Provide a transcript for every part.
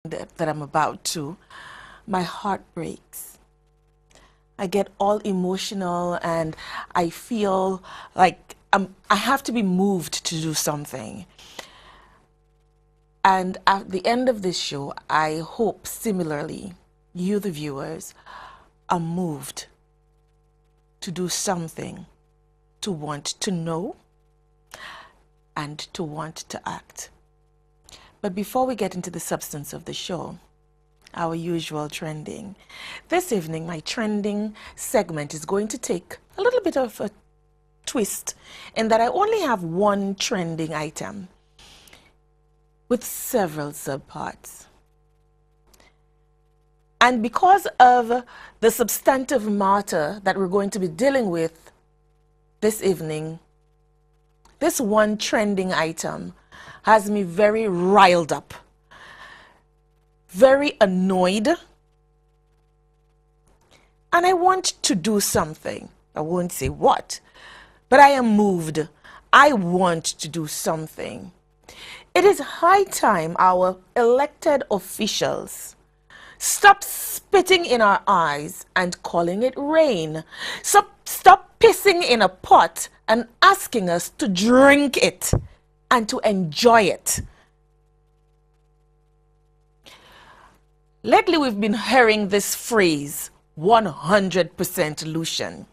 that I'm about to, my heart breaks. I get all emotional and I feel like I have to be moved to do something. And at the end of this show, I hope similarly, you, the viewers, are moved to do something, to want to know, and to want to act. But before we get into the substance of the show, our usual trending. This evening, my trending segment is going to take a little bit of a twist in that I only have one trending item with several subparts. And because of the substantive matter that we're going to be dealing with this evening, this one trending item has me very riled up, very annoyed, and I want to do something. I won't say what, but I am moved. I want to do something. It is high time our elected officials stop spitting in our eyes and calling it rain. Stop pissing in a pot and asking us to drink it and to enjoy it. Lately, we've been hearing this phrase, 100% Lucian.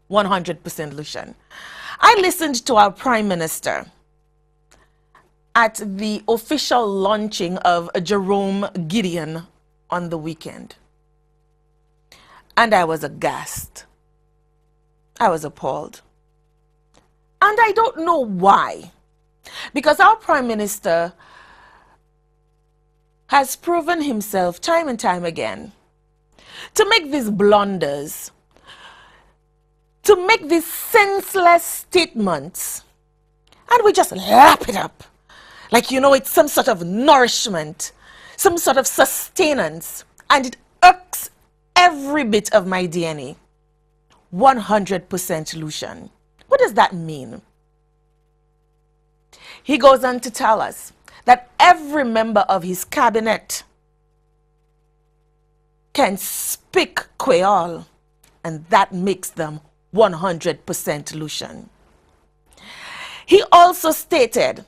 100% Lucian. I listened to our Prime Minister at the official launching of Jerome Gideon on the weekend. And I was aghast. I was appalled. And I don't know why. Because our Prime Minister has proven himself time and time again to make these blunders, to make these senseless statements, and we just lap it up. Like, you know, it's some sort of nourishment, some sort of sustenance, and it irks every bit of my DNA. 100% Lucian. What does that mean? He goes on to tell us that every member of his cabinet can speak Creole, and that makes them 100% Lucian. He also stated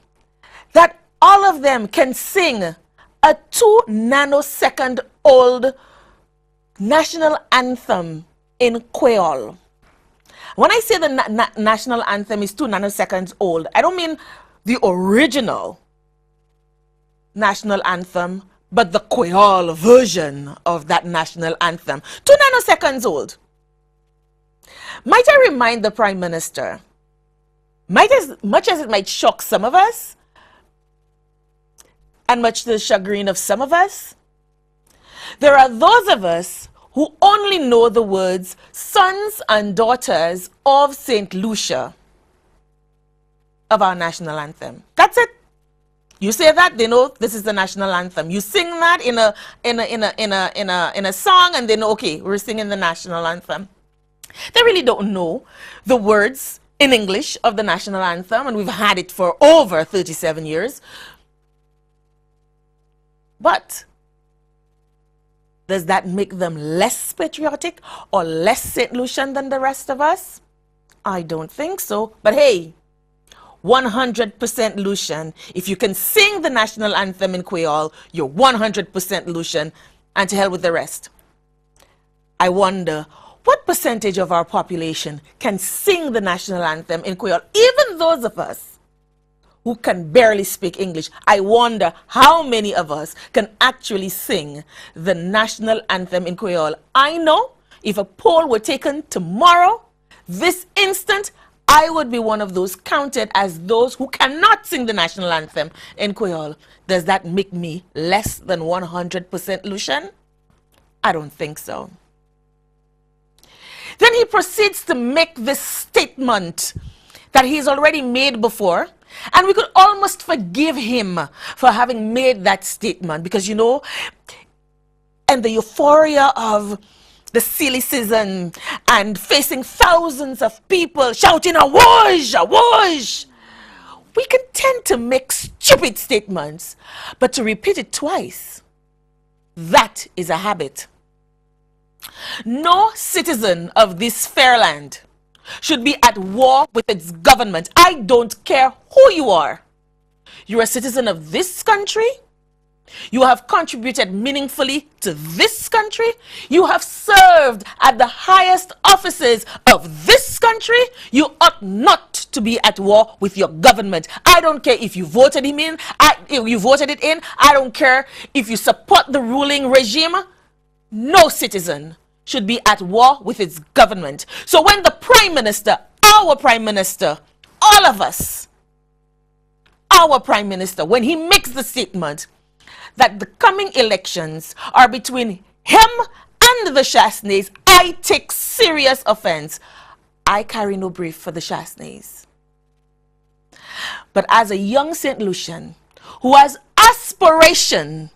that all of them can sing a 2 nanosecond old national anthem in Creole. When I say the national anthem is 2 nanoseconds old, I don't mean the original national anthem, but the Creole version of that national anthem. 2 nanoseconds old. Might I remind the Prime Minister, much as it might shock some of us, and much to the chagrin of some of us, there are those of us who only know the words sons and daughters of St. Lucia of our national anthem. That's it. You say that, they know this is the national anthem. You sing that in a song, and they know, okay, we're singing the national anthem. They really don't know the words in English of the national anthem, and we've had it for over 37 years. But does that make them less patriotic or less St. Lucian than the rest of us? I don't think so. But hey, 100% Lucian. If you can sing the national anthem in Creole, you're 100% Lucian, and to hell with the rest. I wonder what percentage of our population can sing the national anthem in Creole, even those of us who can barely speak English. I wonder how many of us can actually sing the national anthem in Creole. I know if a poll were taken tomorrow, this instant, I would be one of those counted as those who cannot sing the national anthem in Creole. Does that make me less than 100% Lucian? I don't think so. Then he proceeds to make this statement that he's already made before, and we could almost forgive him for having made that statement because, you know, and the euphoria of the silly season and facing thousands of people shouting, "Awoosh, awoosh!" We can tend to make stupid statements, but to repeat it twice, that is a habit. No citizen of this fair land should be at war with its government. I don't care who you are. You're a citizen of this country. You have contributed meaningfully to this country. You have served at the highest offices of this country. You ought not to be at war with your government. I don't care if you voted him in, if you voted it in. I don't care if you support the ruling regime. No citizen should be at war with its government. So when the Prime Minister, our Prime Minister, all of us, our Prime Minister, when he makes the statement that the coming elections are between him and the Shasnays, I take serious offense. I carry no brief for the Shasnays. But as a young St. Lucian who has aspiration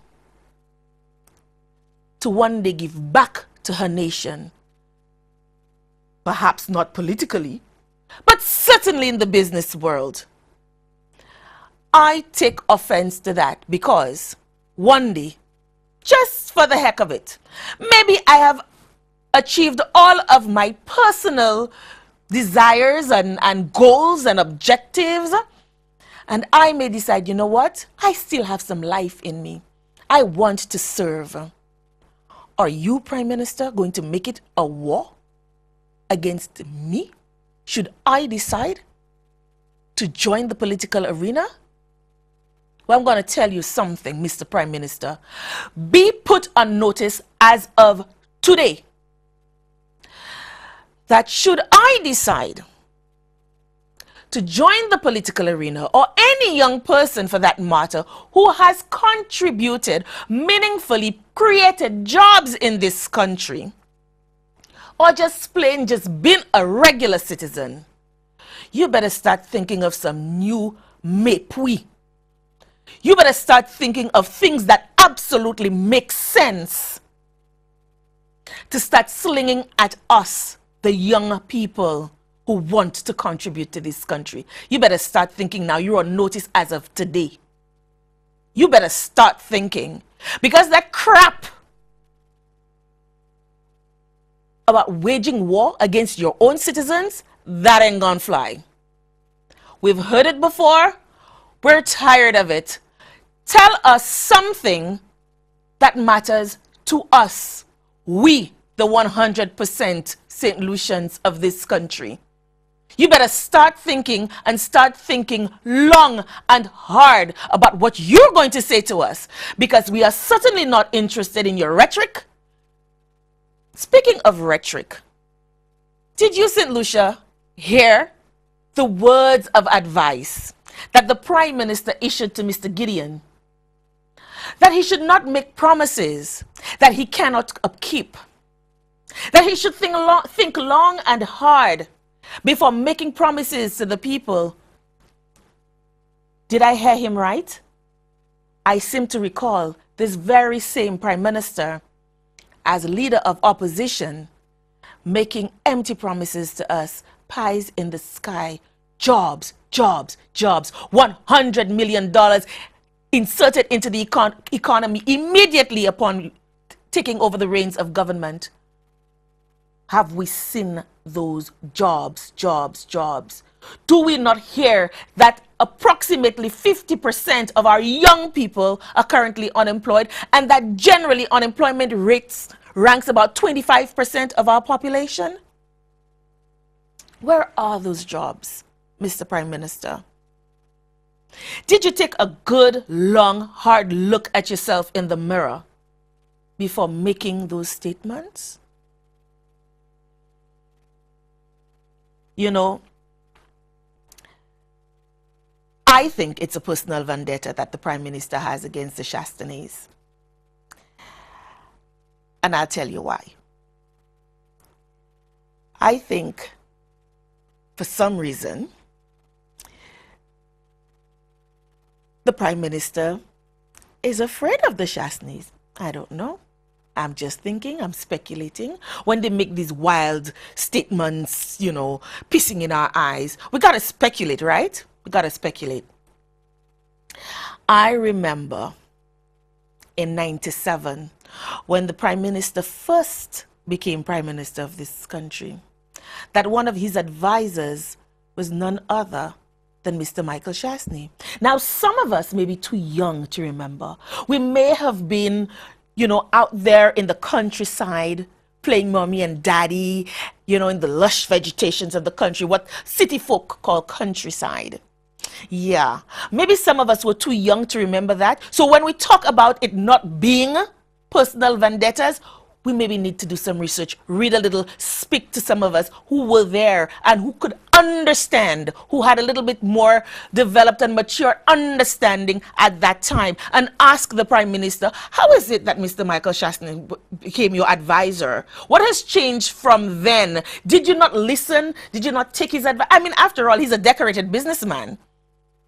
to one day give back to her nation, perhaps not politically, but certainly in the business world, I take offense to that because one day, just for the heck of it, maybe I have achieved all of my personal desires and goals and objectives, and I may decide, you know what, I still have some life in me. I want to serve. Are you, Prime Minister, going to make it a war against me? Should I decide to join the political arena? Well, I'm going to tell you something, Mr. Prime Minister. Be put on notice as of today that should I decide to join the political arena, or any young person for that matter who has contributed meaningfully, created jobs in this country, or just plain just been a regular citizen, you better start thinking of some new mépris. You better start thinking of things that absolutely make sense to start slinging at us, the young people who want to contribute to this country. You better start thinking now. You're on notice as of today. You better start thinking, because that crap about waging war against your own citizens, that ain't gonna fly. We've heard it before. We're tired of it. Tell us something that matters to us, we, the 100% St. Lucians of this country. You better start thinking, and start thinking long and hard about what you're going to say to us, because we are certainly not interested in your rhetoric. Speaking of rhetoric, did you, St. Lucia, hear the words of advice that the Prime Minister issued to Mr. Gideon? That he should not make promises that he cannot upkeep. That he should think long and hard before making promises to the people. Did I hear him right? I seem to recall this very same Prime Minister, as leader of opposition, making empty promises to us, pies in the sky, jobs, jobs, jobs, $100 million inserted into the economy immediately upon taking over the reins of government. Have we seen those jobs, jobs, jobs? Do we not hear that approximately 50% of our young people are currently unemployed, and that generally unemployment rates ranks about 25% of our population? Where are those jobs, Mr. Prime Minister? Did you take a good, long, hard look at yourself in the mirror before making those statements? You know, I think it's a personal vendetta that the Prime Minister has against the Shastanese. And I'll tell you why. I think, for some reason, the Prime Minister is afraid of the Shastanese. I don't know. I'm just thinking, I'm speculating. When they make these wild statements, you know, pissing in our eyes, we got to speculate, right? We got to speculate. I remember in 97 when the Prime Minister first became Prime Minister of this country, that one of his advisors was none other than Mr. Michael Chastney. Now, some of us may be too young to remember. We may have been, out there in the countryside playing mommy and daddy, in the lush vegetations of the country, what city folk call countryside. Yeah, maybe some of us were too young to remember that. So when we talk about it not being personal vendettas, we maybe need to do some research, read a little, speak to some of us who were there and who could understand, who had a little bit more developed and mature understanding at that time, and ask the Prime Minister, how is it that Mr. Michael Chastney became your advisor? What has changed from then? Did you not listen? Did you not take his advice? I mean, after all, he's a decorated businessman.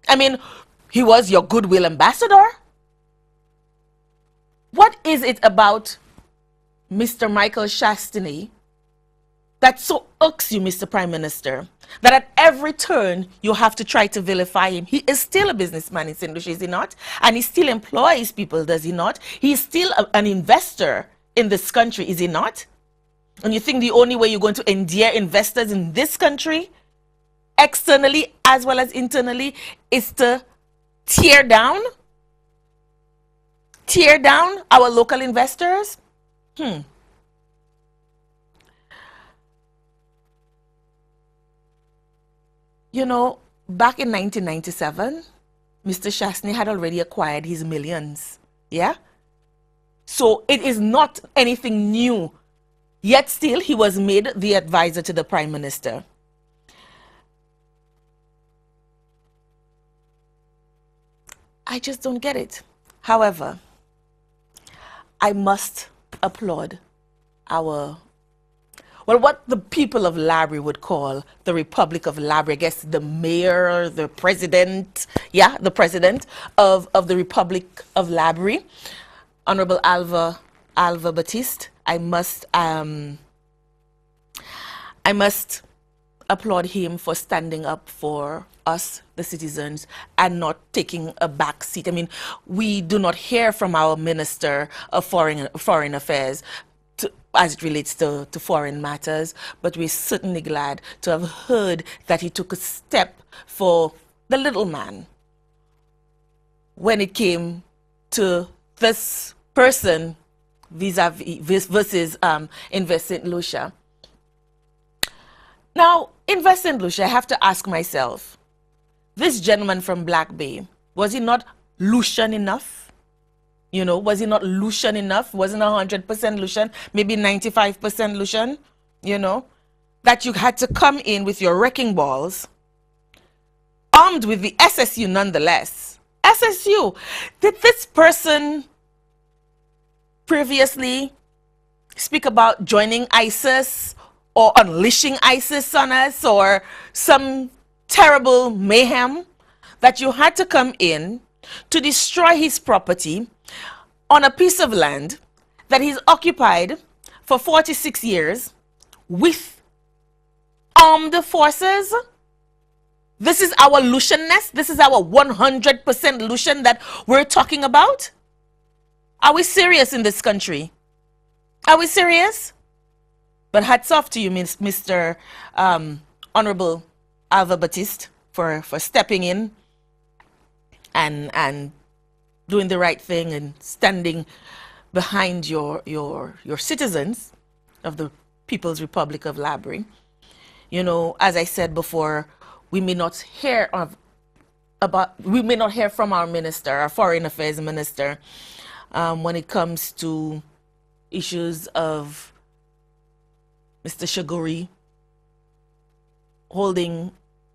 I mean, he was your goodwill ambassador. What is it about Mr. Michael Chastney that so irks you, Mr. Prime Minister, that at every turn you have to try to vilify him? He is still a businessman in St. Lucia, is he not? And he still employs people, does he not? He is still an investor in this country, is he not? And you think the only way you're going to endear investors in this country, externally as well as internally, is to tear down our local investors? Back in 1997, Mr. Chastney had already acquired his millions. Yeah? So it is not anything new. Yet still, he was made the advisor to the Prime Minister. I just don't get it. However, I must applaud what the people of Labrie would call the Republic of Labrie. I guess the mayor, the president, the president of the Republic of Labrie, Honorable Alva Batiste. I must applaud him for standing up for us, the citizens, and not taking a back seat. I mean, we do not hear from our Minister of Foreign Affairs as it relates to foreign matters, but we're certainly glad to have heard that he took a step for the little man when it came to this person versus Invest St. Lucia. Now, Invest St. Lucia, I have to ask myself, this gentleman from Black Bay, was he not Lucian enough? Was he not Lucian enough? Wasn't 100% Lucian, maybe 95% Lucian, that you had to come in with your wrecking balls, armed with the SSU nonetheless. SSU, did this person previously speak about joining ISIS or unleashing ISIS on us or some terrible mayhem that you had to come in to destroy his property on a piece of land that he's occupied for 46 years with armed forces? This is our Lucianness? This is our 100% Lucian that we're talking about? Are we serious in this country? Are we serious? But hats off to you, Mr. Honorable Alva Batiste, for stepping in and doing the right thing and standing behind your citizens of the People's Republic of Labrie. As I said before, we may not hear from our minister, our foreign affairs minister, when it comes to issues of Mr. Shaguri holding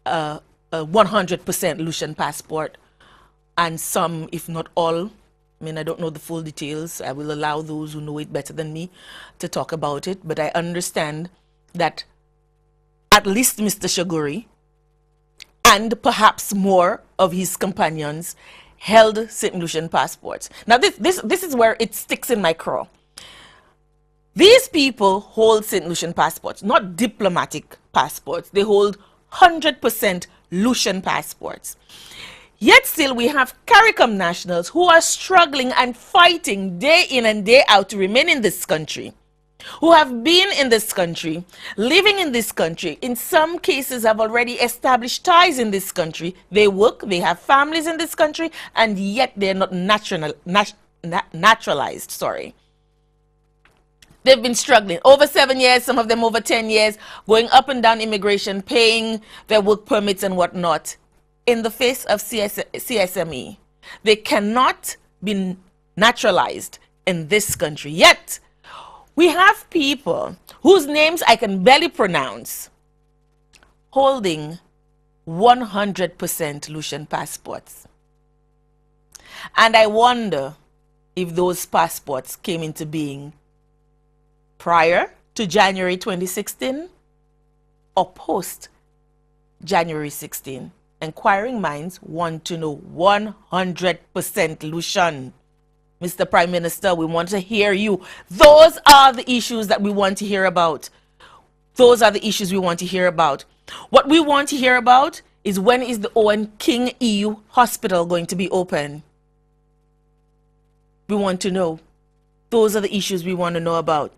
a 100% Lucian passport, and some, if not all, I mean, I don't know the full details. I will allow those who know it better than me to talk about it. But I understand that at least Mr. Shaguri and perhaps more of his companions held St. Lucian passports. Now, this is where it sticks in my craw. These people hold St. Lucian passports, not diplomatic passports. They hold 100% Lucian passports. Yet still we have CARICOM nationals who are struggling and fighting day in and day out to remain in this country, who have been in this country, living in this country, in some cases have already established ties in this country. They work, they have families in this country, and yet they're not naturalized. Sorry. They've been struggling over 7 years, some of them over 10 years, going up and down immigration, paying their work permits and whatnot. In the face of CSME, they cannot be naturalized in this country. Yet, we have people whose names I can barely pronounce holding 100% Lucian passports. And I wonder if those passports came into being prior to January 2016 or post January 16. Inquiring minds want to know 100% Lucian. Mr. Prime Minister, we want to hear you. Those are the issues that we want to hear about. Those are the issues we want to hear about. What we want to hear about is when is the Owen King EU Hospital going to be open? We want to know. Those are the issues we want to know about.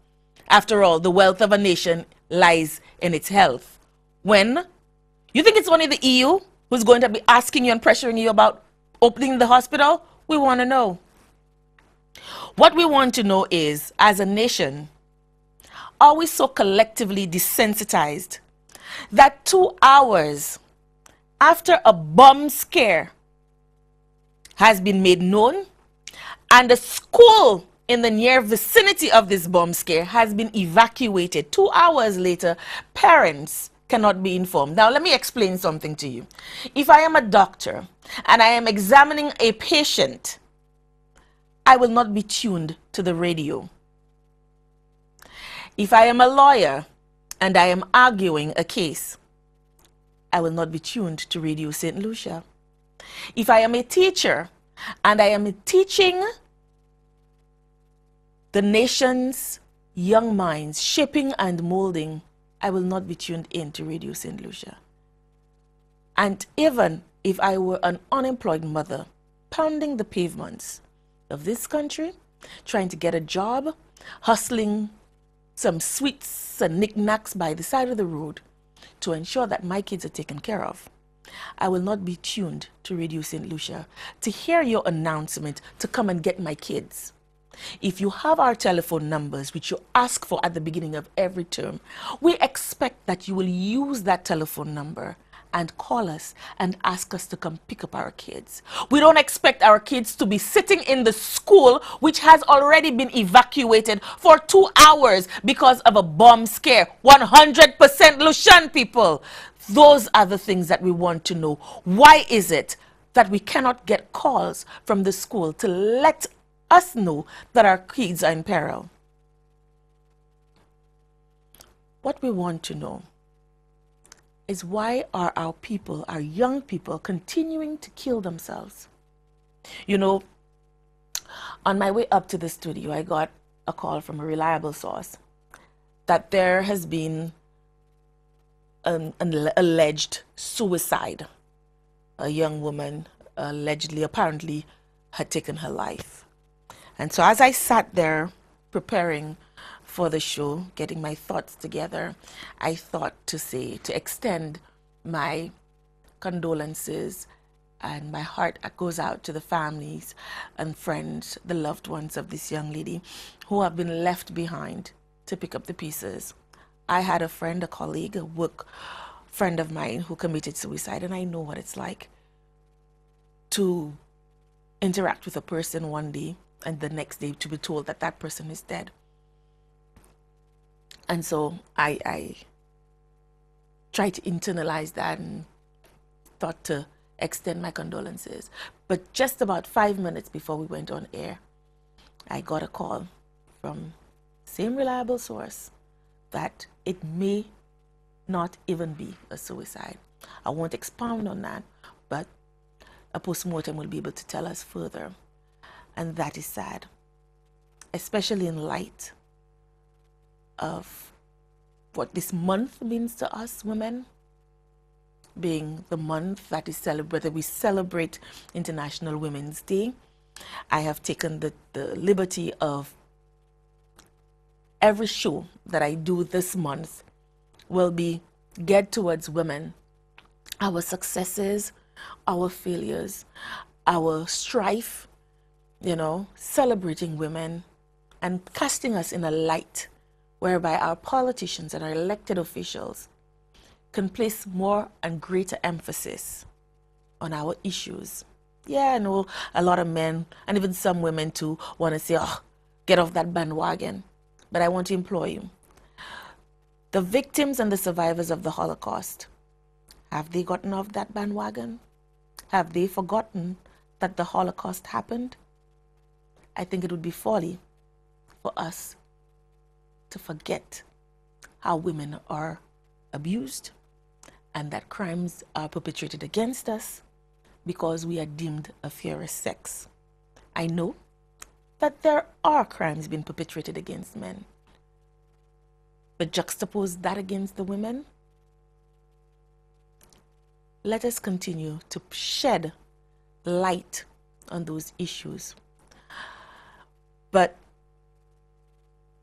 After all, the wealth of a nation lies in its health. When you think it's only the EU who's going to be asking you and pressuring you about opening the hospital, we want to know. What we want to know is, as a nation, are we so collectively desensitized that 2 hours after a bomb scare has been made known and a school in the near vicinity of this bomb scare has been evacuated, 2 hours later, parents cannot be informed? Now, let me explain something to you. If I am a doctor and I am examining a patient, I will not be tuned to the radio. If I am a lawyer and I am arguing a case, I will not be tuned to Radio St. Lucia. If I am a teacher and I am teaching the nation's young minds, shaping and molding, I will not be tuned in to Radio St. Lucia. And even if I were an unemployed mother pounding the pavements of this country, trying to get a job, hustling some sweets and knickknacks by the side of the road to ensure that my kids are taken care of, I will not be tuned to Radio St. Lucia to hear your announcement to come and get my kids. If you have our telephone numbers, which you ask for at the beginning of every term, we expect that you will use that telephone number and call us and ask us to come pick up our kids. We don't expect our kids to be sitting in the school which has already been evacuated for 2 hours because of a bomb scare. 100% Lucian, people. Those are the things that we want to know. Why is it that we cannot get calls from the school to let us know that our kids are in peril? What we want to know is, why are our people, our young people, continuing to kill themselves? You know, on my way up to the studio, I got a call from a reliable source that there has been an alleged suicide. A young woman allegedly, apparently, had taken her life. And so as I sat there preparing for the show, getting my thoughts together, I thought to extend my condolences, and my heart goes out to the families and friends, the loved ones of this young lady who have been left behind to pick up the pieces. I had a friend, a colleague, a work friend of mine who committed suicide, and I know what it's like to interact with a person one day and the next day to be told that that person is dead. And so I tried to internalize that and thought to extend my condolences. But just about 5 minutes before we went on air, I got a call from same reliable source that it may not even be a suicide. I won't expound on that, but a postmortem will be able to tell us further. And that is sad, especially in light of what this month means to us women. being the month that is celebrated, we celebrate International Women's Day, I have taken the liberty of every show that I do this month will be geared towards women, our successes, our failures, our strife, celebrating women and casting us in a light whereby our politicians and our elected officials can place more and greater emphasis on our issues. Yeah, I know a lot of men and even some women too want to say, oh, get off that bandwagon. But I want to implore you. The victims and the survivors of the Holocaust, have they gotten off that bandwagon? Have they forgotten that the Holocaust happened? I think it would be folly for us to forget how women are abused and that crimes are perpetrated against us because we are deemed a fairer sex. I know that there are crimes being perpetrated against men, but juxtapose that against the women. Let us continue to shed light on those issues. But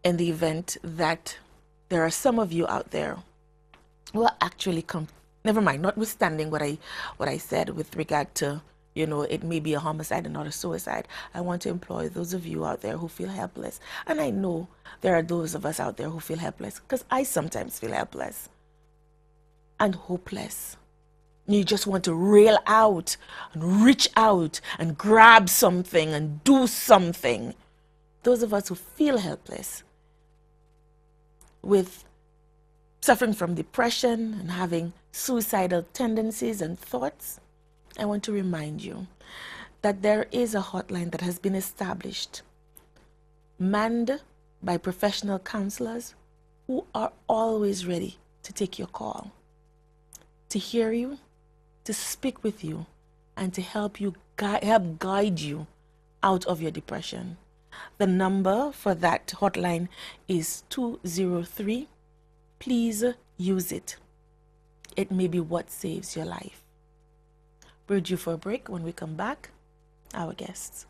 in the event that there are some of you out there who are actually never mind, notwithstanding what I said with regard to, it may be a homicide and not a suicide, I want to implore those of you out there who feel helpless. And I know there are those of us out there who feel helpless, because I sometimes feel helpless and hopeless. You just want to rail out and reach out and grab something and do something. Those of us who feel helpless, with suffering from depression and having suicidal tendencies and thoughts, I want to remind you that there is a hotline that has been established, manned by professional counselors who are always ready to take your call, to hear you, to speak with you, and to help guide you out of your depression. The number for that hotline is 203. Please use it. It may be what saves your life. We're due for a break. When we come back, our guests.